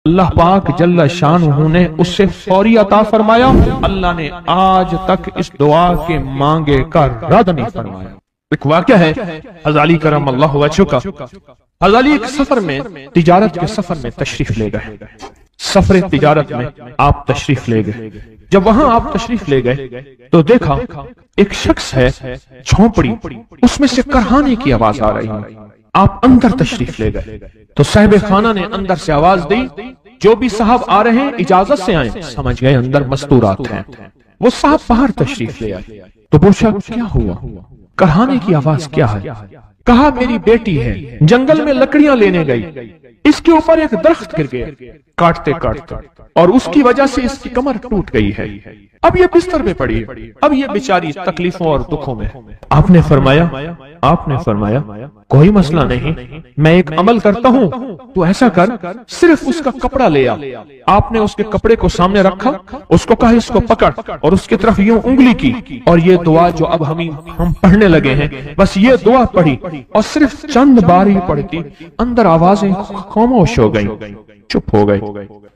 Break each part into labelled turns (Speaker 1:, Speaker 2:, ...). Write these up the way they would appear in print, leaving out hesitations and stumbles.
Speaker 1: اللہ پاک جل شانہ نے اس سے فوری عطا فرمایا. اللہ نے آج تک اس دعا کے مانگے کا رد نہیں فرمایا. ایک واقعہ ہے غزالی کرم اللہ وجہہ کا. غزالی ایک سفر میں تجارت کے سفر میں تشریف لے گئے. سفر تجارت میں آپ تشریف لے گئے. جب وہاں آپ تشریف لے گئے تو دیکھا ایک شخص ہے جھونپڑی, اس میں سے کرہانے کی آواز آ رہی ہے. آپ اندر تشریف لے گئے تو صاحب خانہ نے اندر سے آواز دی, جو بھی صاحب آ رہے ہیں اجازت سے آئیں. سمجھ گئے اندر مستورات ہیں. وہ صاحب باہر تشریف لے آئے تو پوچھا کیا ہوا, کرہانے کی آواز کیا ہے؟ کہا میری بیٹی ہے, جنگل میں لکڑیاں لینے گئی, اس کے اوپر ایک درخت گر گیا کاٹتے کاٹتے, اور اس کی وجہ سے اس کی کمر ٹوٹ گئی ہے. اب یہ بستر میں پڑی ہے, اب یہ بیچاری تکلیفوں اور دکھوں میں. آپ نے فرمایا کوئی مسئلہ نہیں, میں ایک عمل کرتا ہوں, تو ایسا کر صرف اس کا کپڑا لے آ. آپ نے اس کے کپڑے کو سامنے رکھا, اس کو کہا اس کو پکڑ, اور اس کی طرف یوں انگلی کی, اور یہ دعا جو اب ہم پڑھنے لگے ہیں, بس یہ دعا پڑھی, اور صرف چند بار ہی پڑھتی اندر آوازیں خاموش ہو گئی, چپ ہو گئی.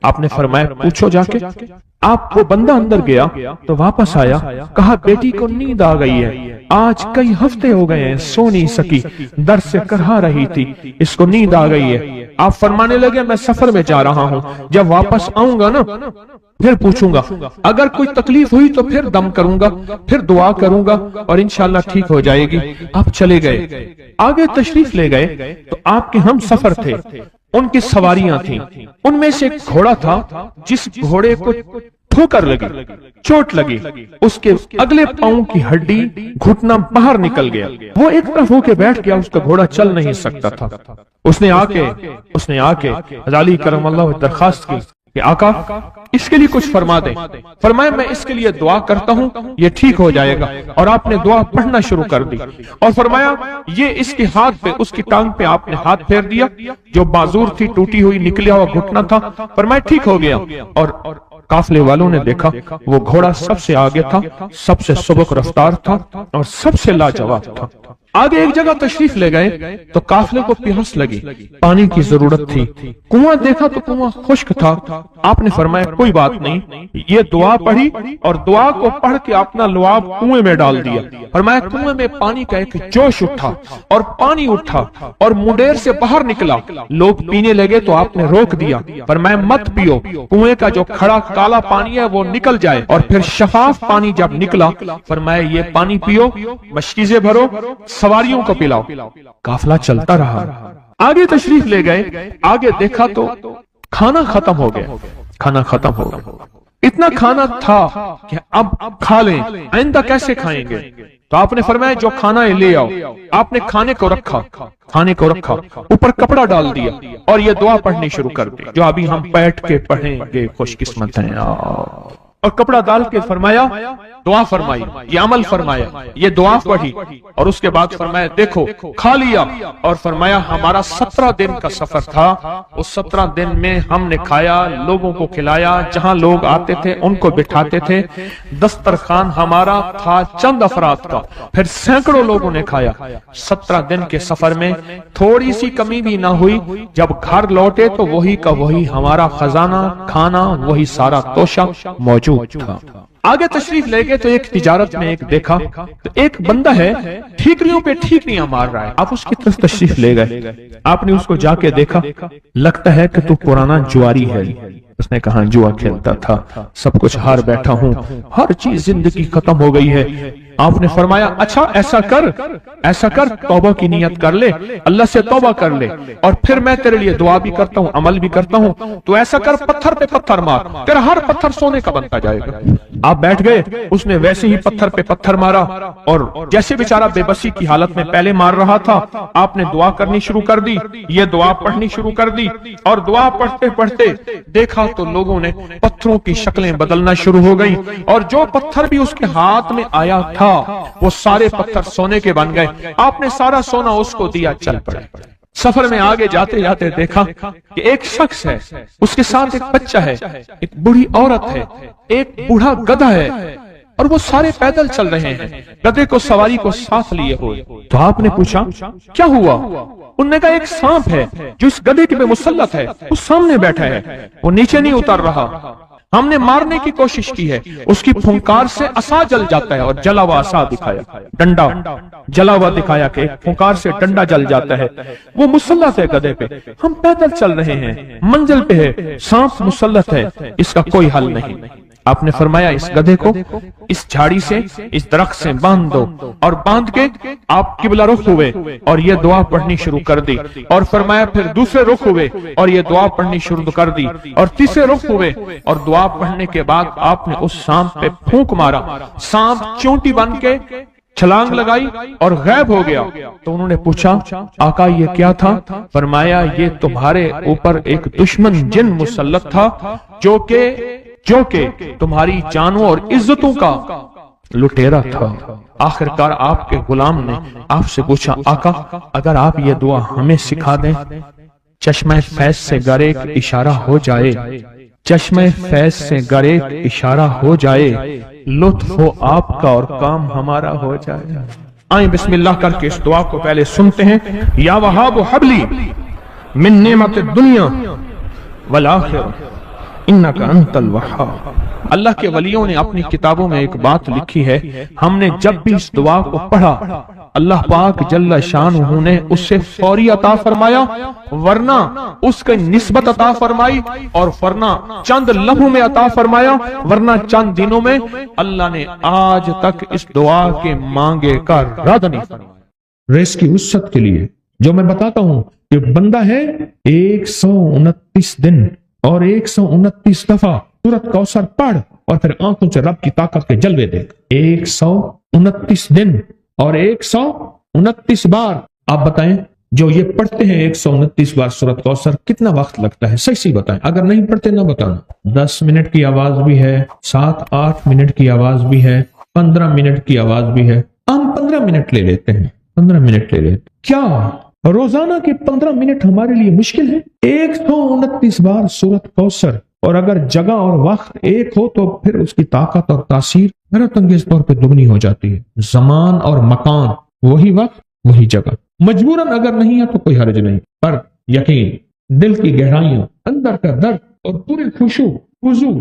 Speaker 1: آپ نے فرمایا پوچھو جا کے. آپ وہ بندہ اندر گیا تو واپس آیا, کہا بیٹی کو نیند آ گئی ہے, آج کئی ہفتے ہو گئے ہیں سو نہیں سکی, درد سے کرہا رہی تھی, اس کو نیند آ گئی ہے. آپ فرمانے لگے میں سفر میں جا رہا ہوں, جب واپس آؤں گا نا پھر پوچھوں گا, اگر کوئی تکلیف ہوئی تو پھر دم کروں گا, پھر دعا کروں گا, اور انشاءاللہ ٹھیک ہو جائے گی. آپ چلے گئے, آگے تشریف لے گئے تو آپ کے ہم سفر تھے, ان کی سواریاں تھیں. ان میں سے ایک گھوڑا تھا جس گھوڑے کو ٹھوکر لگی, چوٹ لگی, اس کے اگلے پاؤں کی ہڈی گھٹنا باہر نکل گیا. وہ ایک طرف ہو کے بیٹھ گیا, اس کا گھوڑا چل نہیں سکتا تھا. اس نے آ کے غزالی کرم اللہ درخواست کی کہ آقا اس کے لیے کچھ فرما دیں. فرمایا میں اس کے لیے دعا کرتا ہوں, یہ ٹھیک ہو جائے گا. اور آپ نے دعا پڑھنا شروع کر دی, اور فرمایا یہ اس کے ہاتھ پہ, اس کی ٹانگ پہ آپ نے ہاتھ پھیر دیا, جو معذور تھی ٹوٹی ہوئی نکلیا ہوا گھٹنا تھا. فرمایا ٹھیک ہو گیا. اور قافلے والوں نے دیکھا وہ گھوڑا سب سے آگے تھا, سب سے سبک رفتار تھا, اور سب سے لاجواب تھا. آگے ایک جگہ تشریف لے گئے تو قافلے کو پیاس لگی, پانی کی ضرورت تھی. کنواں دیکھا تو کنواں خشک تھا. آپ نے فرمایا کوئی بات نہیں, یہ دعا پڑھی, اور دعا کو پڑھ کے اپنا لعاب کنویں میں ڈال دیا. فرمایا کنویں میں پانی کا ایک جوش اٹھا, اور پانی اٹھا اور منڈیر سے باہر نکلا. لوگ پینے لگے تو آپ نے روک دیا. فرمایا مت پیو, کنویں کا جو کھڑا کالا پانی ہے وہ نکل جائے, اور پھر شفاف پانی جب نکلا فرمایا یہ پانی پیو, مشکیزیں بھرو, سواریوں کو پلاؤ. قافلہ چلتا رہا. آگے تشریف لے گئے, آگے دیکھا تو کھانا ختم ہو گیا. اتنا کھانا تھا کہ اب کھا لیں, آئندہ کیسے کھائیں گے. تو آپ نے فرمایا جو کھانا ہے لے آؤ. آپ نے کھانے کو رکھا, اوپر کپڑا ڈال دیا, اور یہ دعا پڑھنی شروع کر دی جو ابھی ہم بیٹھ کے پڑھیں گے. خوش قسمت ہیں. اور کپڑا ڈال کے فرمایا دعا فرمائی, یہ عمل فرمایا, یہ دعا پڑھی, اور اس کے بعد فرمایا دیکھو کھا لیا. اور فرمایا ہمارا 17 دن کا سفر تھا, اس 17 دن میں ہم نے کھایا, لوگوں کو کھلایا, جہاں لوگ آتے تھے ان کو بٹھاتے تھے. دسترخوان ہمارا تھا چند افراد کا, پھر سینکڑوں لوگوں نے کھایا. 17 دن کے سفر میں تھوڑی سی کمی بھی نہ ہوئی. جب گھر لوٹے تو وہی کا وہی ہمارا خزانہ, کھانا وہی سارا توشہ موجود تھا. آگے تشریف لے گئے تو ایک تجارت میں ایک دیکھا تو ایک بندہ ہے ٹھیکریوں پہ ٹھیکریاں مار رہا ہے. آپ اس کی طرف تشریف لے گئے, آپ نے اس کو جا کے دیکھا, لگتا ہے کہ تو پرانا جواری ہے. اس نے کہا جوا کھیلتا تھا, سب کچھ ہار بیٹھا ہوں, ہر چیز زندگی ختم ہو گئی ہے. آپ نے فرمایا اچھا ایسا کر توبہ کی نیت کر لے, اللہ سے توبہ کر لے, اور پھر میں تیرے لیے دعا بھی کرتا ہوں, عمل بھی کرتا ہوں. تو ایسا کر پتھر پہ پتھر مار, تیرا ہر پتھر سونے کا بنتا جائے گا. آپ بیٹھ گئے, اس نے ویسے ہی پتھر پہ پتھر مارا, اور جیسے بیچارہ بے بسی کی حالت میں پہلے مار رہا تھا, آپ نے دعا کرنی شروع کر دی, یہ دعا پڑھنی شروع کر دی. اور دعا پڑھتے پڑھتے دیکھا تو لوگوں نے پتھروں کی شکلیں بدلنا شروع ہو گئی, اور جو پتھر بھی اس کے ہاتھ میں آیا تھا وہ سارے پتھر سونے کے بن گئے. آپ نے سارا سونا اس کو دیا, چل پڑے. سفر میں آگے جاتے جاتے دیکھا کہ ایک شخص ہے, اس کے ساتھ ایک بچہ ہے, ایک بوڑھی عورت ہے, ایک بوڑھا گدھا ہے. اور وہ سارے پیدل چل رہے ہیں گدھے کو سواری کو ساتھ لیے ہوئے۔ تو آپ نے پوچھا کیا ہوا؟ انہوں نے کہا ایک سانپ ہے جو اس گدھے کے پہ مسلط ہے، اس سامنے بیٹھا ہے، وہ نیچے نہیں اتر رہا، ہم نے مارنے کی کوشش کی ہے، اس کی پھنکار سے عصا جل جاتا ہے، اور جلا ہوا عصا دکھایا، ڈنڈا جلا ہوا دکھایا کہ ایک پھنکار سے ڈنڈا جل جاتا ہے، وہ مسلط ہے گدھے پہ، ہم پیدل چل رہے ہیں، منزل پہ ہے، سانپ مسلط ہے، اس کا کوئی حل نہیں۔ آپ نے فرمایا اس گدھے کو اس جھاڑی سے، اس درخت سے باندھ دو، اور باندھ کے آپ قبلہ رخ ہوئے اور یہ دعا پڑھنی شروع کر دی، اور فرمایا پھر دوسرے رخ ہوئے اور یہ دعا پڑھنی شروع کر دی، اور تیسرے رخ ہوئے اور دعا پڑھنے کے بعد آپ نے اس سانپ پہ پھونک مارا، سانپ چونٹی بن کے چھلانگ لگائی اور غائب ہو گیا۔ تو انہوں نے پوچھا آقا یہ کیا تھا؟ فرمایا یہ تمہارے اوپر ایک دشمن جن مسلط تھا جو کہ تمہاری جانوں اور عزتوں کا لٹیرا تھا۔ آخرکار آپ کے غلام نے آپ سے پوچھا آقا اگر آپ یہ دعا ہمیں سکھا دیں، چشمہ فیض سے گر ایک اشارہ ہو جائے، چشمہ فیض سے گر ایک اشارہ ہو جائے، لطف ہو آپ کا اور کام ہمارا ہو جائے۔ آئیں بسم اللہ کر کے اس دعا کو پہلے سنتے ہیں۔ یا وہاب حبلی من نعمت الدنیا والآخرہ انک انت الوہاب۔ اللہ کے ولیوں نے اپنی کتابوں میں ایک بات لکھی ہے، ہم نے جب بھی اس دعا کو پڑھا اللہ پاک جل شانہ نے اس سے فوری عطا فرمایا، ورنہ اس کے نسبت عطا فرمائی، اور ورنہ چند لمحوں میں عطا فرمایا، ورنہ چند دنوں میں۔ اللہ نے آج تک اس دعا کے مانگے کا رد نہیں فرمایا۔ ریس کی وسعت کے لیے جو میں بتاتا ہوں کہ بندہ ہے 129 دن اور 129 دفعہ سورۃ کوثر پڑھ اور پھر آنکھوں سے رب کی طاقت کے جلوے دیکھ۔ 129 دن اور 129 بار۔ آپ بتائیں جو یہ پڑھتے ہیں 129 بار سورۃ کوثر کتنا وقت لگتا ہے؟ صحیح بتائیں، اگر نہیں پڑھتے نہ بتانا۔ 10 منٹ کی آواز بھی ہے، 7-8 منٹ کی آواز بھی ہے، 15 منٹ کی آواز بھی ہے۔ ہم 15 منٹ لے لیتے ہیں، 15 منٹ لے لیتے۔ کیا روزانہ کے 15 منٹ ہمارے لیے مشکل ہے؟ 129 بار سورۃ کوثر، اور اگر جگہ اور وقت ایک ہو تو پھر اس کی طاقت اور تاثیر حیرت انگیز طور پہ دگنی ہو جاتی ہے۔ زمان اور مکان وہی وقت وہی جگہ، مجبوراً اگر نہیں ہے تو کوئی حرج نہیں، پر یقین دل کی گہرائیوں، اندر کا درد اور پورے خشوع خضوع،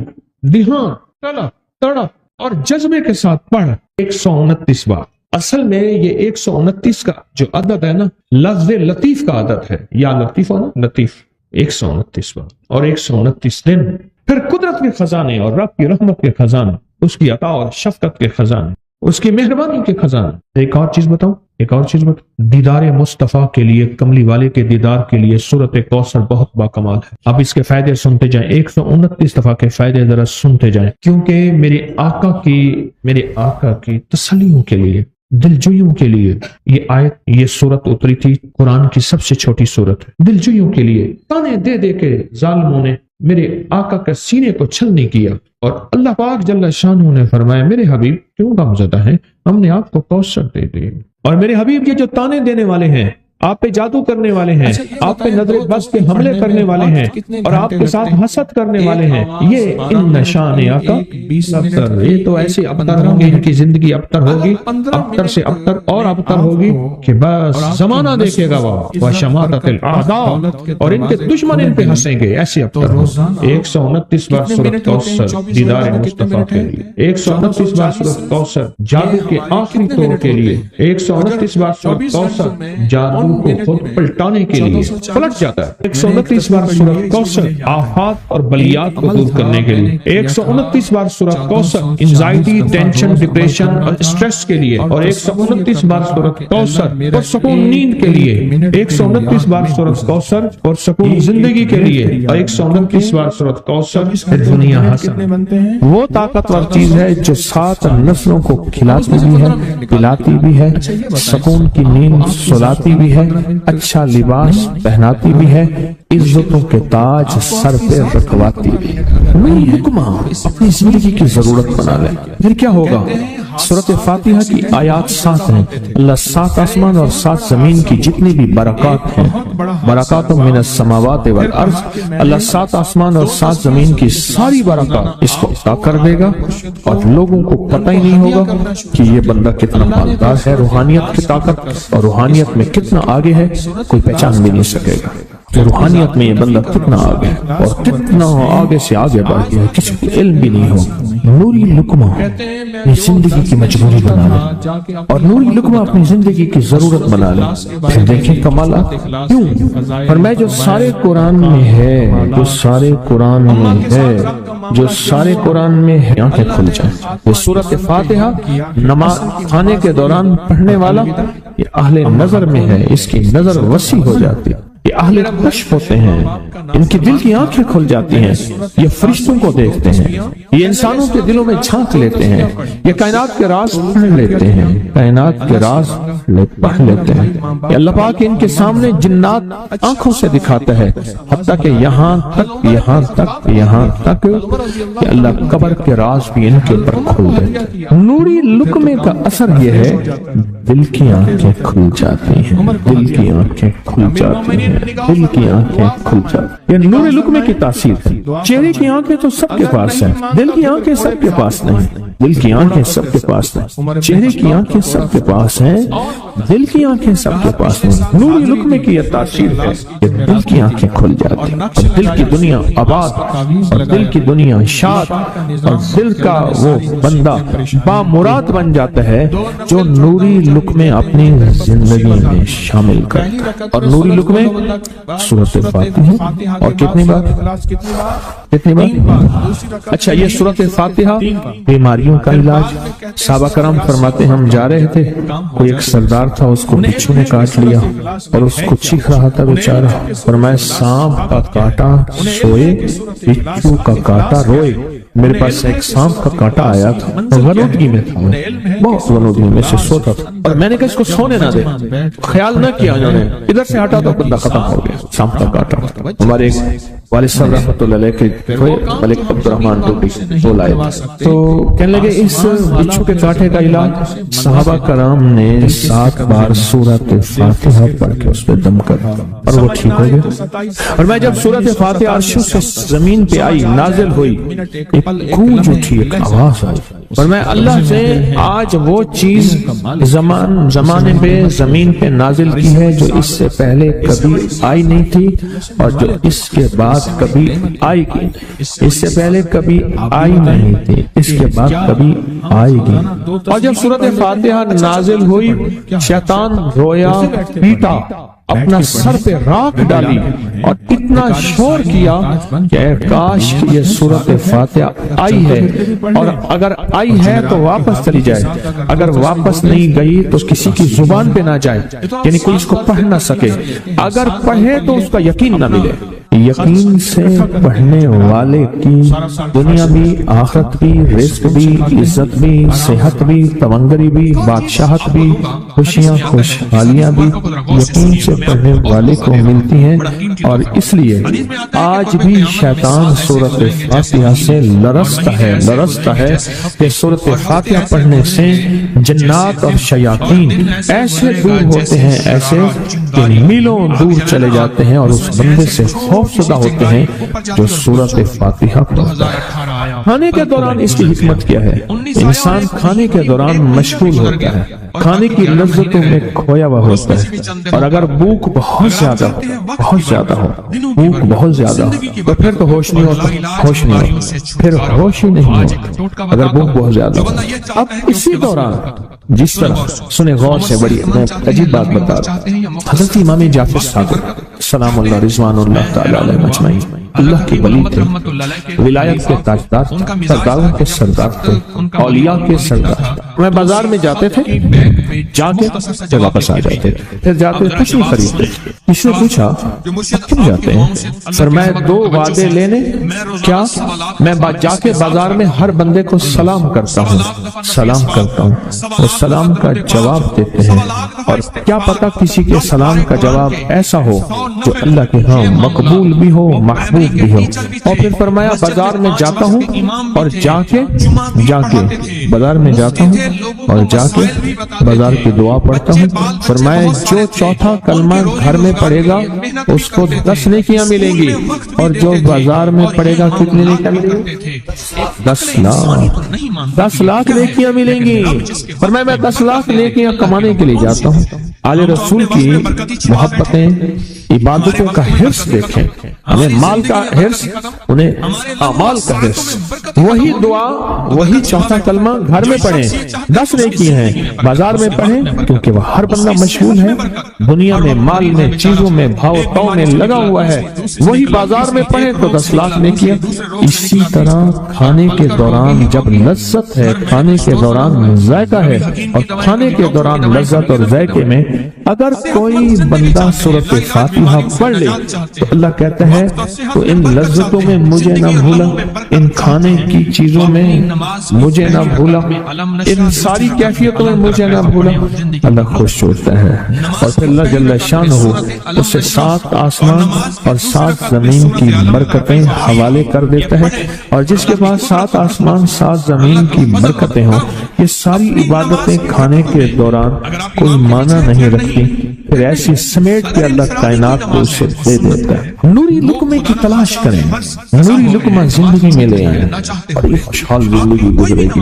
Speaker 1: دھیان، طلب تڑپ اور جذبے کے ساتھ پڑھ 129 بار۔ اصل میں یہ 129 کا جو عدد ہے نا، لفظ لطیف کا عدد ہے، یا لطیف ہو نا، لطیف 129 بار اور 129 دن۔ پھر قدرت کے خزانے اور رب کی رحمت کے خزانے، اس کی عطا اور شفقت کے خزانے، اس کی مہربانی کے خزانے۔ ایک اور چیز بتاؤں، دیدار مصطفیٰ کے لیے، کملی والے کے دیدار کے لیے سورۃ کوثر بہت باکمال ہے۔ اب اس کے فائدے سنتے جائیں، 129 دفعہ کے فائدے ذرا سنتے جائیں، کیونکہ میرے آقا کی تسلیوں کے لیے، دلجوئیوں کے لیے یہ آیت، یہ سورت اتری تھی۔ قرآن کی سب سے چھوٹی سورت ہے۔ دلجوئیوں کے لیے تانے دے دے کے ظالموں نے میرے آقا کے سینے کو چھلنی کیا، اور اللہ پاک جل شانہ نے فرمایا میرے حبیب کیوں غمزدہ ہیں، ہم نے آپ کو کوثر دے دی۔ اور میرے حبیب یہ جو تانے دینے والے ہیں، آپ پہ جادو کرنے والے ہیں، آپ پہ نظر بس کے حملے کرنے والے ہیں، اور آپ کے ساتھ حسد کرنے والے ہیں، یہ ان شان آقا ابتر، یہ تو ایسے ابتر ہوں گے، ان کی زندگی ابتر ہوگی، ابتر سے ابتر اور ابتر ہوگی کہ بس زمانہ دیکھے گا وہ شماتت الاعداء، اور ان کے دشمن ان پہ ہنسیں گے، ایسے ابتر ہوں۔ 129 بار سورۃ کوثر دیدار مصطفیٰ کے لیے، 129 بار سورۃ کوثر جادو کے آخری توڑ کے لیے، 129 بار سورۃ کوثر جادو کو خود پلٹانے کے لیے، پلٹ جاتا ہے۔ 129 بار سورۃ کوثر آفات اور بلیات کو دور کرنے کے لیے، 129 بار سورۃ کوثر انزائٹی، ٹینشن، ڈپریشن اور سٹریس کے لیے، اور 129 بار سورۃ کوثر اور سکون نیند کے لیے، 129 بار سورۃ کوثر اور سکون زندگی کے لیے، اور 129 بار سورۃ کوثر دنیا حسن۔ وہ طاقتور چیز ہے جو 7 نسلوں کو کھلاتی بھی ہے، پلاتی بھی ہے، سکون کی نیند سلاتی بھی ہے، اچھا لباس پہناتی بھی ہے، عزتوں کے تاج سر پہ رکھواتی بھی ہے۔ نہیں حکمہ اپنی زندگی کی ضرورت بنا لے، پھر کیا ہوگا؟ سورۃ فاتحہ کی آیات 7 ہیں. اللہ 7 آسمان اور 7 زمین کی جتنی بھی برکات ہیں، برکات من السماوات والارض، اللہ 7 آسمان اور 7 زمین کی ساری برکات اس کو عطا کر دے گا، اور لوگوں کو پتہ ہی نہیں ہوگا کہ یہ بندہ کتنا مالدار ہے. روحانیت کی طاقت اور روحانیت میں کتنا آگے ہے کوئی پہچان بھی نہیں سکے گا کہ روحانیت میں یہ بندہ کتنا آگے اور کتنا آگے سے آگے بڑھ گیا ہے، کسی کو علم بھی نہیں ہوگا. نوری لقمہ یہ زندگی کی مجبوری بنا لے اور نوری لقمہ اپنی زندگی کی ضرورت بنا لے. پھر دیکھیں کمالات کیوں. اور میں جو سارے قرآن میں ہے، جو سارے قرآن میں ہے، جو سارے قرآن میں ہے، آنکھیں کھل جائیں. یہ سورۃ فاتحہ نماز کھانے کے دوران پڑھنے والا یہ اہل نظر میں ہے، اس کی نظر وسیع ہو جاتی ہے. یہ اہل کشف ہوتے ہیں، ان کی دل کی آنکھیں کھل جاتی ہیں، یہ فرشتوں کو دیکھتے ہیں، یہ انسانوں کے دلوں میں جھانک لیتے ہیں، یہ کائنات کے راز پڑھ لیتے ہیں، کائنات کے راز پڑھ لیتے ہیں. یہ اللہ پاک ان کے سامنے جنات آنکھوں سے دکھاتا ہے، حتیٰ کہ یہاں تک کہ اللہ قبر کے راز بھی ان کے اوپر کھل دیتے ہیں. نوری لقمے کا اثر یہ ہے دل کی آنکھیں کھل جاتی ہیں، دل کی آنکھیں کھل جاتی ہیں، دل کی آنکھیں کھل جاتی ہیں. یہ نور لقمے کی تاثیر ہے. چہرے کی آنکھیں تو سب کے پاس ہیں، دل کی آنکھیں سب کے پاس نہیں. دل کی آنکھیں سب کے پاس نہیں، چہرے کی آنکھیں سب کے پاس ہیں، دل کی آنکھیں سب کے پاس نہیں. نور لقمے کی یہ تاثیر ہے کہ دل کی آنکھیں کھل جاتی ہیں اور دل کی دنیا آباد اور دل کی دنیا شاد اور دل کا وہ بندہ بامراد بن جاتا ہے جو نوری لقمے اپنی زندگی میں شامل کرتا ہے. اور نوری لقمے سورۃ فاتحہ اور کتنی بار. اچھا، یہ سورۃ فاتحہ بیماریوں کا علاج. صحابہ کرام فرماتے ہم جا رہے تھے، کوئی ایک سردار تھا، اس کو بچھو نے کاٹ لیا اور اس کو چیخ رہا تھا بیچارہ. فرمایا سانپ کا کاٹا سوئے، بچھو کا کاٹا روئے. میرے پاس ایک سانپ کا کاٹا آیا تھا، غنودگی میں تھا، بہت غنودگی میں سے سوتا تھا، اور میں نے کہا اس کو سونے نہ دے. خیال نہ کیا انہوں نے، ادھر سے ہٹا تو بندہ ختم ہو گیا. سانپ کا کاٹا. ہمارے والد صاحب رحمۃ اللہ علیہ کے ملک عبد الرحمان ٹوٹی وہ لائے تو کہنے لگے اس بچھو کے کاٹے کا علاج صحابہ کرام نے 7 بار سورۃ فاتحہ پڑھ کے اس پہ دم کر اور وہ ٹھیک ہو گیا. اور میں جب سورۃ فاتحہ عرش سے زمین پہ آئی، نازل ہوئی، ایک گونج اٹھی، ایک آواز آئی، اور میں اللہ سے آج وہ چیز زمانے پہ زمین پہ نازل کی ہے جو اس سے پہلے کبھی آئی نہیں تھی اور جو اس کے بعد کبھی آئے گی. اس سے پہلے کبھی آئی نہیں تھی، اس کے بعد کبھی آئے گی. اور جب سورۃ فاتحہ نازل ہوئی، شیطان رویا، پیٹا، اپنا سر پہ راکھ ڈالی اور اتنا شور کیا کہ اے کاش یہ سورۃ فاتحہ آئی ہے، اور اگر آئی ہے تو واپس چلی جائے، اگر واپس نہیں گئی تو کسی کی زبان پہ نہ جائے، یعنی کوئی اس کو پڑھ نہ سکے، اگر پڑھے تو اس کا یقین نہ ملے. یقین سے پڑھنے والے کی دنیا بھی، آخرت بھی، رزق بھی، عزت بھی، صحت بھی، تونگری بھی، بادشاہت بھی، خوشیاں خوشحالیاں بھی یقین سے پڑھنے والے کو ملتی ہیں. اور اس لیے آج بھی شیطان سورۃ فاتحہ سے لرزتا ہے کہ سورۃ فاتحہ پڑھنے سے جنات اور شیاطین ایسے دور ہوتے ہیں، ایسے کہ میلوں دور چلے جاتے ہیں اور اس بندے سے خوف زدہ ہوتے ہیں جو سورۃ فاتحہ پڑھتا ہے. کھانے کے دوران اس کی حکمت کیا ہے؟ انسان کھانے کے دوران مشغول ہوتا ہے، کھانے کی لذتوں میں کھویا ہوا ہوتا ہے، اور اگر بھوک بہت زیادہ ہو تو پھر تو ہوش نہیں ہوتا، پھر ہوش ہی نہیں ہوتا اگر بھوک بہت زیادہ ہو. اب اسی دوران جس طرح سنے غور سے، بڑی میں عجیب بات بتا رہا ہوں. حضرت امام جعفر صادق سلام اللہ رضوان اللہ تعالی علیہ مجمعین اللہ کے ولی تھے، ولایت کے تاجدار تھے، سرداروں کے سردار تھے، اولیاء کے سردار تھے. میں بازار میں جاتے تھے، جا کے واپس آ جاتے تھے، پھر جاتے کچھ نہیں خریدتے. کسی نے پوچھا اب کیوں جاتے ہیں؟ فرمایا 2 وعدے لینے، کیا میں جا کے بازار میں ہر بندے کو سلام کرتا ہوں اور سلام کا جواب دیتے ہیں، اور کیا پتا کسی کے سلام کا جواب ایسا ہو جو اللہ کے ہاں مقبول بھی ہو، محبوب بھی ہو۔ اور پھر فرمایا بازار میں جاتا ہوں اور جا کے بازار میں جاتا ہوں اور جا کے بازار کی دعا پڑھتا ہوں۔ فرمایا جو چوتھا کلمہ گھر میں پڑھے گا اس کو 10 نیکیاں ملیں گی، اور جو بازار میں پڑھے گا کتنے نیکیاں ملیں گی؟ 10 لاکھ نیکیاں ملیں گی۔ فرمایا میں 10 لاکھ نیکیاں کمانے کے لیے جاتا ہوں۔ آل رسول کی محبتیں، عبادتوں کا حرص دیکھیں، ہمیں مال کا حرص، انہیں اعمال کا حرص۔ وہی دعا، وہی چوتھا کلمہ گھر میں پڑھیں، 10 نیکی ہیں، بازار میں پڑھیں کیونکہ وہ ہر بندہ مشغول ہے، دنیا میں، مال میں، چیزوں میں، بھاؤ تاؤ میں لگا ہوا ہے، وہی بازار میں پڑھیں تو 10 لاکھ نیکیاں۔ اسی طرح کھانے کے دوران جب لذت ہے، کھانے کے دوران ذائقہ ہے، اور کھانے کے دوران لذت اور ذائقے میں اگر کوئی بندہ سورۃ فاتحہ پڑھ لے تو اللہ کہتا ہے تو ان لذتوں میں مجھے نہ بھولا، ان کھانے کی چیزوں میں مجھے نہ بھولا، ان ساری کیفیتوں میں مجھے نہ بھولا، اللہ خوش ہوتا ہے۔ اور پھر اللہ جل شانہ اسے 7 آسمان اور 7 زمین کی برکتیں حوالے کر دیتا ہے، اور جس کے پاس 7 آسمان 7 زمین کی برکتیں ہوں، یہ ساری عبادتیں کھانے کے دوران کوئی معنی نہیں رکھتی، پھر ایسی سمیٹ کے اللہ کائنات کو اسے دے دیتا ہے۔ نوری لقمے کی تلاش کریں، نوری لقمہ زندگی میں لے آئیں، اور ایک خوشحال زندگی گزرے گی،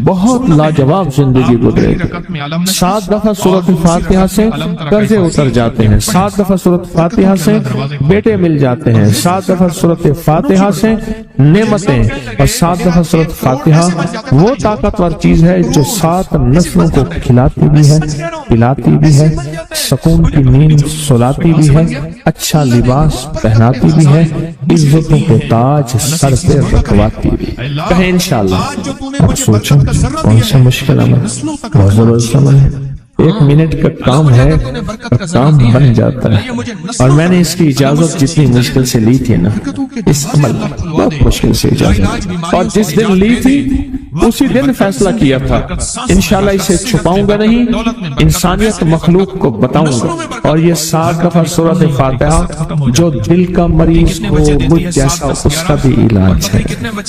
Speaker 1: بہت لاجواب زندگی گزرے گی۔ 7 دفعہ سورۃ فاتحہ سے قرضے اتر جاتے ہیں، 7 دفعہ سورۃ فاتحہ سے بیٹے مل جاتے ہیں، 7 دفعہ سورۃ فاتحہ سے نعمتیں، اور 7 دفعہ سورۃ فاتحہ وہ طاقتور چیز ہے جو 7 نسلوں کو کھلاتی بھی ہے، پلاتی بھی ہے، سکون کی نیند سلاتی بھی ہے، اچھا لباس پہناتی بھی ہے، عزتوں کے تاج سر پہ رکھواتی بھی۔ کہیں انشاءاللہ سوچیں کون سا مشکل عمل، بہت زبردست عمل ہے، 1 منٹ کا کام ہے اور کام بن جاتا ہے۔ اور میں نے اس کی اجازت جتنی مشکل سے لی تھی نا، اس عمل بہت مشکل سے اجازت، اور جس دن لی تھی اسی دن فیصلہ کیا تھا انشاءاللہ اسے چھپاؤں گا نہیں، انسانیت مخلوق کو بتاؤں گا۔ اور یہ 7 دفعہ سورۃ فاتحہ جو دل کا مریض ہو مجھ جیسا اس کا بھی علاج ہے،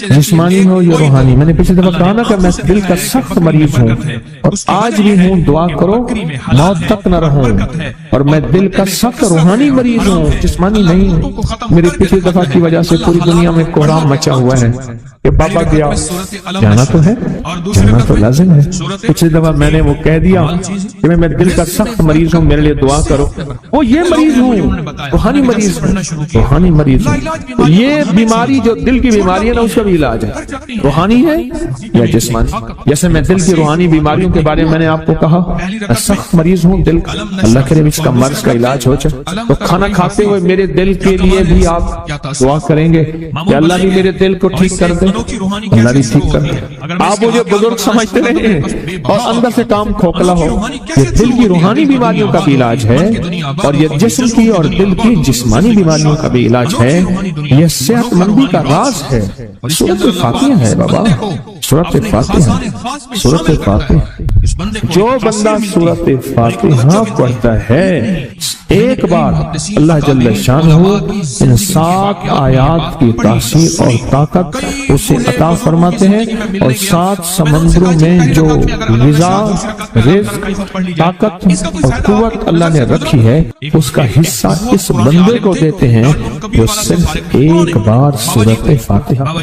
Speaker 1: جسمانی ہو یا روحانی۔ میں نے پچھلی دفعہ کہا نا کہ میں دل کا سخت مریض ہوں اور آج بھی ہوں، دعا کرو موت تک نہ رہوں، اور میں دل کا سخت روحانی مریض ہوں، جسمانی نہیں ہوں۔ میری پچھلی دفعہ کی وجہ سے پوری دنیا میں کوہرام مچا ہوا ہے کہ بابا گیا، جانا تو ہے، جانا تو لازم ہے۔ پچھلی دفعہ میں نے وہ کہہ دیا کہ میں دل کا سخت مریض ہوں، میرے لیے دعا کرو، وہ یہ مریض ہوں، روحانی مریض ہوں، روحانی مریض ہوں۔ یہ بیماری جو دل کی بیماری ہے نا، اس کا بھی علاج ہے، روحانی ہے یا جسمانی۔ جیسے میں دل کی روحانی بیماریوں کے بارے میں نے آپ کو کہا، میں سخت مریض ہوں دل کا، اللہ کرے اس کا مرض کا علاج ہو جائے، تو کھانا کھاتے ہوئے میرے دل کے لیے بھی آپ دعا کریں گے کہ اللہ بھی میرے دل کو ٹھیک کر دے، اللہ بھی ٹھیک کر دے۔ آپ مجھے بزرگ سمجھتے رہے اور اندر سے کام کھوکھلا ہو، یہ دل کی روحانی بیماریوں کا بھی علاج ہے، اور یہ جسم کی اور دل کی جسمانی بیماریوں کا بھی علاج ہے، یہ صحت مندی کا راز ہے۔ سورۃ فاتحہ ہے بابا، سورۃ فاتحہ، سورۃ فاتحہ۔ جو بندہ سورۃ فاتحہ پڑھتا ہے ایک بار، اللہ جل شانہ ان 7 آیات کی تاثیر اور طاقت اسے عطا فرماتے ہیں، اور 7 سمندروں میں جو غذا، رزق، طاقت اور قوت اللہ نے رکھی ہے اس کا حصہ اس بندے کو دیتے ہیں جو صرف ایک بار سورۃ فاتحہ۔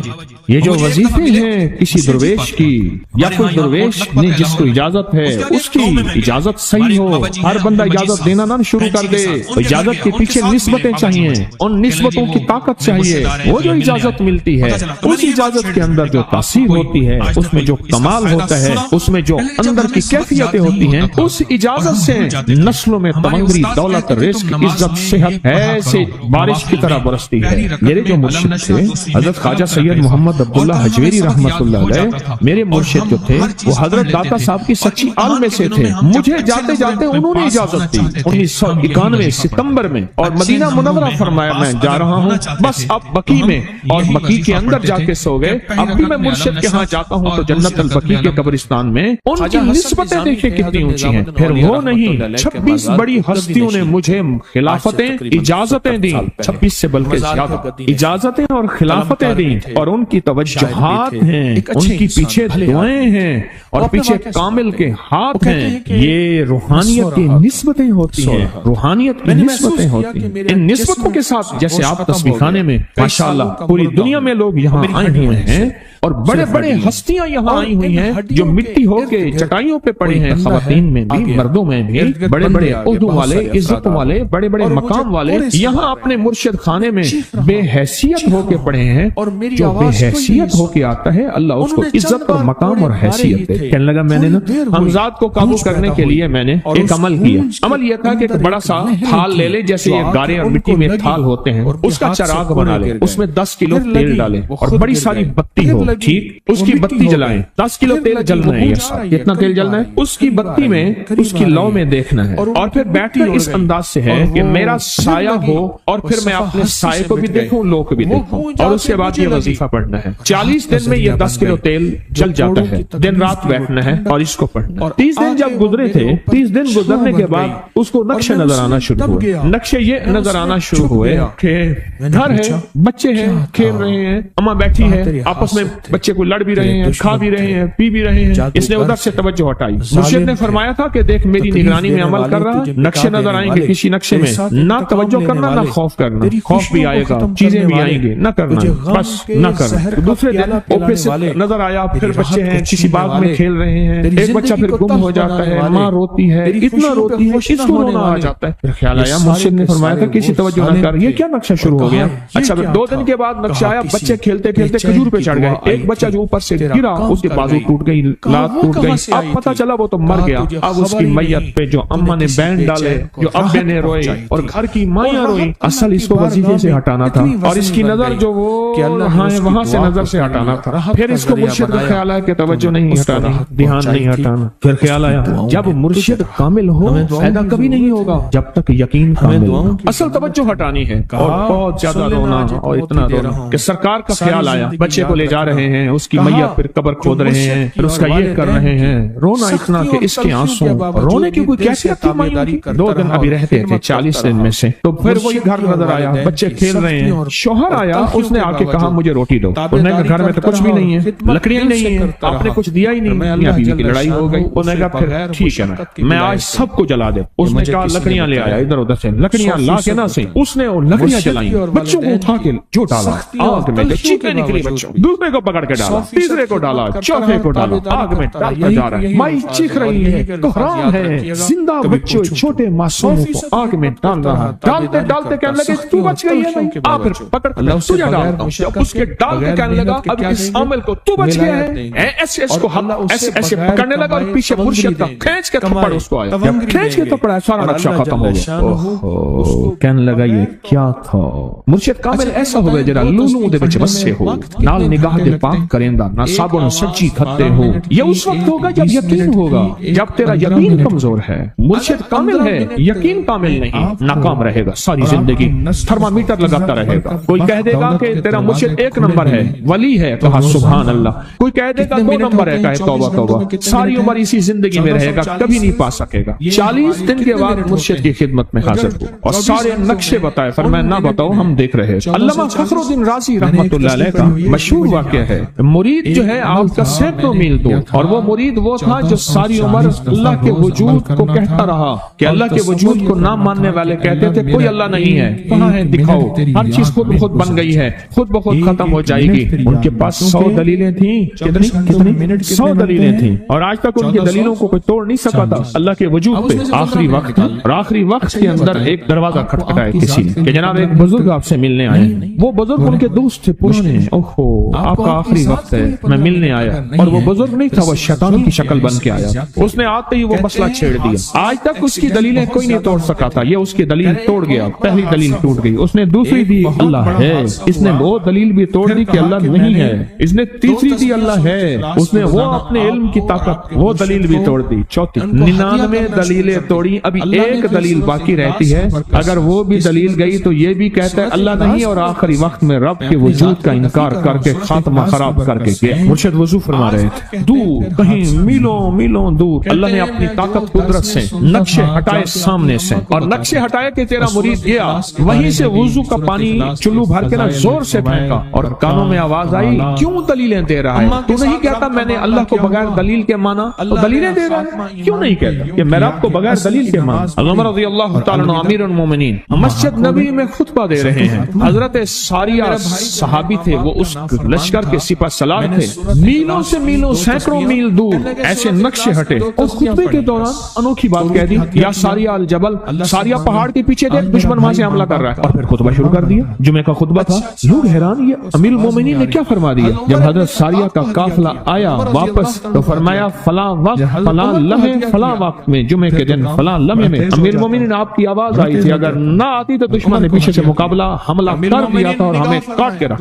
Speaker 1: یہ جو وظیفے ہیں کسی درویش کی یا کوئی درویش نے جس کو اجازت ہے اس کی اجازت صحیح ہو، ہر بندہ اجازت دینا نہ شروع کر دے، اجازت کے پیچھے نسبتیں چاہیے، ان نسبتوں کی طاقت چاہیے، وہ جو اجازت ملتی ہے اس اجازت کے اندر جو تاثیر ہوتی ہے، اس میں جو کمال ہوتا ہے، اس میں جو اندر کی کیفیتیں ہوتی ہیں، اس اجازت سے نسلوں میں تمنگری، دولت، رزق، عزت، صحت ایسے بارش کی طرح برستی ہے۔ میرے جو مرشد تھے حضرت خواجہ سید محمد محمد عبداللہ حجویری رحمۃ اللہ علیہ میرے مرشد جو تھے وہ حضرت داتا صاحب کی سچی آل میں سے تھے. مجھے جاتے جاتے انہوں نے اجازت دی 1991 ستمبر میں اور مدینہ منورہ فرمایا میں جا رہا ہوں, بس اب بقی میں, اور بقی کے اندر جا کے سو گئے. اب بھی میں مرشد کے ہاں جاتا ہوں تو جنت البقیع کے قبرستان میں ان کی نسبتیں دیکھیں کتنی اونچی ہیں. پھر وہ نہیں 26 بڑی ہستیوں نے مجھے خلافتیں اجازتیں دی, 26 سے بلکہ زیادہ اجازتیں اور خلافتیں دی, اور ان کی توجہات ہیں, ان کی پیچھے دعائیں ہیں اور پیچھے کامل کے ہاتھ ہیں. یہ روحانیت کی نسبتیں ہوتی ہیں, روحانیت کی نسبتیں ہوتی ہیں. ان نسبتوں کے ساتھ جیسے آپ تسبیح خانے میں ماشاءاللہ پوری دنیا میں لوگ یہاں آئے ہوئے ہیں اور بڑے بڑے ہستیاں یہاں آئی ہوئی ہیں جو مٹی ہو کے چٹائیوں پہ پڑی ہیں, خواتین میں بھی مردوں میں بھی, بڑے بڑے عہدوں والے, عزت والے, بڑے بڑے مقام والے یہاں اپنے مرشد خانے میں بے حیثیت ہو کے پڑے ہیں. جو بے حیثیت ہو کے آتا ہے اللہ اس کو عزت اور مقام اور حیثیت دے. کہنے لگا میں نے نا حمزات کو قابو کرنے کے لیے میں نے ایک عمل کیا. عمل یہ تھا کہ ایک بڑا سا تھال لے لے, جیسے یہ گارے اور مٹی میں تھال ہوتے ہیں, اس کا چراغ بنا لے, اس میں 10 کلو تیل ڈالے اور بڑی ساری بتی ہو, ٹھیک, اس کی بتی جلائیں. 10 کلو تیل جلنا ہے, کتنا تیل جلنا ہے, اس کی بتی میں اس کی لو میں دیکھنا ہے, اور پھر بیٹھ کر اس انداز سے ہے کہ میرا سایہ ہو اور پھر میں اپنے سائے کو بھی دیکھوں, لو کو بھی دیکھوں, اور اس کے بعد یہ وظیفہ پڑھنا ہے. 40 دن میں یہ 10 کلو تیل جل جاتا ہے. دن رات بیٹھنا ہے اور اس کو پڑھنا. 30 دن جب گزرے تھے, 30 دن گزرنے کے بعد اس کو نقشے نظر آنا شروع ہوئے. نقشے یہ نظر آنا شروع ہوئے کہ گھر ہے, بچے ہیں, کھیل رہے ہیں, اماں بیٹھی ہے, آپس میں بچے کو لڑ بھی رہے ہیں, کھا بھی رہے ہیں, پی بھی رہے ہیں. اس نے ادھر سے توجہ ہٹائی. مرشد نے فرمایا تھا کہ دیکھ میری نگرانی میں عمل کر رہا, نقشے نظر آئیں گے, کسی نقشے میں نہ توجہ کرنا نہ خوف کرنا. خوف بھی آئے گا, چیزیں بھی آئیں گے, نہ کرنا, بس نہ کرنا. دوسرے دن اوپر سے نظر آیا, پھر بچے ہیں کسی باغ میں کھیل رہے ہیں, ایک بچہ پھر گم ہو جاتا ہے, ماں روتی ہے, اتنا روتی ہے اس کو رونا آ جاتا ہے. پھر خیال آیا, مرشد نے فرمایا تھا کسی توجہ نہ کر, یہ کیا نقشہ شروع ہو گیا. اچھا 2 دن کے بعد نقشہ آیا, بچے کھیلتے کھیلتے کھجور پہ چڑھ گئے, ایک بچہ جو اوپر سے گرا اس کے بازو ٹوٹ گئی, لات ٹوٹ گئی. اب پتہ چلا وہ تو مر گیا. اب اس کی میت پہ جو اماں نے بینڈ ڈالے, جو ابے نے روئے اور گھر کی مائیں روئی, اصل اس کو وظیفے سے ہٹانا تھا اور اس کی نظر جو وہ وہاں سے نظر سے ہٹانا تھا. پھر اس کو مرشد کا خیال آیا کہ توجہ نہیں ہٹانا, دھیان نہیں ہٹانا. پھر خیال آیا جب مرشد کامل ہو فائدہ کبھی نہیں ہوگا جب تک یقین کامل ہو. اصل توجہ ہٹانی ہے, اور بہت زیادہ رونا اور اتنا رونا کہ سرکار کا خیال آیا, بچے کو لے جا رہے ہیں, اس کی میت پھر قبر کھود رہے ہیں, پھر اس کا یہ کر رہے ہیں, رونا اتنا کہ اس کے آنسو, رونے کی کوئی کیفیت تھی مائیوں کی. 2 دن ابھی رہتے تھے 40 دن میں سے. تو پھر وہی گھر نظر آیا, بچے کھیل رہے ہیں, شوہر آیا, اس نے آ کے کہا مجھے روٹی دو. اس نے کہا گھر میں تو کچھ بھی نہیں ہے, لکڑیاں نہیں ہیں, آپ نے کچھ دیا ہی نہیں, میاں بیوی کی لڑائی ہو گئی. اس نے کہا پھر ٹھیک ہے نا, میں آج سب کو جلا دے. اس نے کہا لکڑیاں لے آیا, ادھر ادھر سے لکڑیاں لا کے نہ صحیح, اس نے لکڑیاں جلائیں, بچوں کو اٹھا کے جو ڈالا آگ میں, چیخیں نکلی بچوں, دوسرے کو پکڑ کے ڈالا, تیسرے کو ڈالا, چوتھے کو ڈالا, آگ میں ڈالتا جا رہا ہے. مائی چیخ رہی ہے, کوہرام ہے, زندہ بچوں چھوٹے معصوموں کو آگ میں ڈال رہا. ڈالتے ڈالتے کہنے لگے تو بچ گئی ہے نہیں, آپ پھر پکڑ کے تجھے ڈالتا ہوں. جب اس کے ڈال کے کہنے لگا اب اس عامل کو تو بچ گیا ہے, ایسے اس کو ایسے پکڑنے لگا اور پیچھے مرشد کا کھینچ کے تھپڑ اس کو آیا. جب کھینچ کے تھپڑا سارا نقشہ ختم ہو گیا. کہنے لگا یہ کیا تھا. مرشد کامل ایسا ہوگا جڑا لولو دے وچ وسے ہو, نال نگاہ دے پاک کریندا, نہ صابن سچی کھتے ہو. یہ اس وقت ہوگا جب یقین ہوگا, جب تیرا یقین کمزور ہے. مرشد کامل ہے, یقین کامل نہیں, ناکام رہے گا ساری زندگی, تھرمامیٹر لگاتا رہے گا. کوئی کہہ دے گا کہ تیرا مرشد 1 نمبر ہے, ولی ہے, کہا سبحان اللہ. کوئی کہہ دے گا 2 نمبر ہے, کہا توبہ توبہ. ساری عمر اسی زندگی میں رہے گا, کبھی نہیں پا سکے گا. 40 دن کے بعد مرشد کی خدمت میں حاضر ہوا اور سارے نقشے بتائے. فرمایا نہ بتاؤ, ہم دیکھ رہے ہیں. علامہ فخر الدین رازی رحمۃ اللہ علیہ کا مشہور واقعہ ہے, مرید جو ہے آپ کا سینکڑوں میل دور, اور وہ مرید وہ تھا جو ساری عمر اللہ کے وجود کو کہتا رہا کہ اللہ کے وجود کو نہ ماننے والے کہتے تھے کوئی اللہ نہیں ہے, کہاں ہے دکھاؤ, ہر چیز خود بخود بن گئی ہے, خود بخود ختم ہو جائے گی. ان کے پاس 100 دلیلیں تھیں, کتنی 100 دلیلیں تھیں, اور آج تک ان کی دلیلوں کو کوئی توڑ نہیں سکا تھا اللہ کے وجود پہ. آخری وقت اور آخری وقت کے اندر ایک دروازہ کھٹکھٹایا کسی نے کہ جناب ایک بزرگ آپ سے ملنے آئے. وہ بزرگ ان کے دوست تھے پرانے, اوہو آپ کا آخری وقت ہے, میں ملنے آیا. اور وہ بزرگ نہیں تھا, وہ شیطان کی شکل بن کے آیا. اس نے آتے ہی وہ مسئلہ چھیڑ دیا. آج تک اس کی دلیلیں کوئی نہیں توڑ سکا تھا, یہ اس کی دلیل توڑ گیا. پہلی دلیل ٹوٹ گئی, اس نے دوسری دی, اللہ ہے. اس نے وہ دلیل بھی توڑ دی کہ اللہ نہیں ہے، اس نے تیسری دی اللہ ہے، اس نے وہ اپنے علم کی طاقت وہ دلیل بھی توڑ دی۔ چوتھی 99 دلیلیں توڑی، ابھی ایک دلیل باقی رہتی ہے، اگر وہ بھی دلیل گئی تو یہ بھی کہتا ہے اللہ نہیں، اور آخری وقت میں رب کے وجود کا انکار کر کے خاتمہ خراب کر کے گیا۔ مرشد وضو فرما رہے تھے، دور کہیں میلوں میلوں دور اللہ نے اپنی طاقت قدرت سے نقشے ہٹائے سامنے سے، اور نقشے ہٹائے کہ تیرا مرید گیا، وہیں سے وضو کا پانی چلو بھر کے نہ زور سے پھینکا، اور کانوں میں آواز آئی کیوں دلیلیں دے رہا ہے؟ تو نہیں کہتا میں نے اللہ کو بغیر دلیل کے مانا تو دلیلیں دے رہا ہے؟ کیوں نہیں کہتا کہ میں رب کو بغیر دلیل کے مانا؟ عمر رضی اللہ تعالیٰ عنہ امیر المومنین مسجد نبی میں خطبہ دے رہے ہیں، حضرت ساریہ صحابی تھے، وہ اس لشکر کے سپہ سالار تھے، میلوں سے میلوں سینکڑوں میل دور ایسے نقشے ہٹے، اور خطبے کے دوران انوکھی بات کہہ دی، یا ساریہ الجبل، ساریہ پہاڑ کے پیچھے دیکھ دشمن وہاں سے حملہ کر رہا ہے، اور پھر خطبہ شروع کر دیا۔ جمعہ کا خطبہ تھا، لوگ حیران، یہ امیر المومنین نے کیا فرما دیا؟ جب حضرت ساریہ کا قافلہ آیا واپس تو فرمایا فلاں وقت فلاں لمحے فلاں وقت میں جمعے کے دن فلاں لمحے میں امیر المومنین آپ کی آواز آئی تھی، اگر نہ آتی تو دشمن نے پیچھے سے مقابلہ حملہ کر دیا تھا اور ہمیں کاٹ کے رکھا۔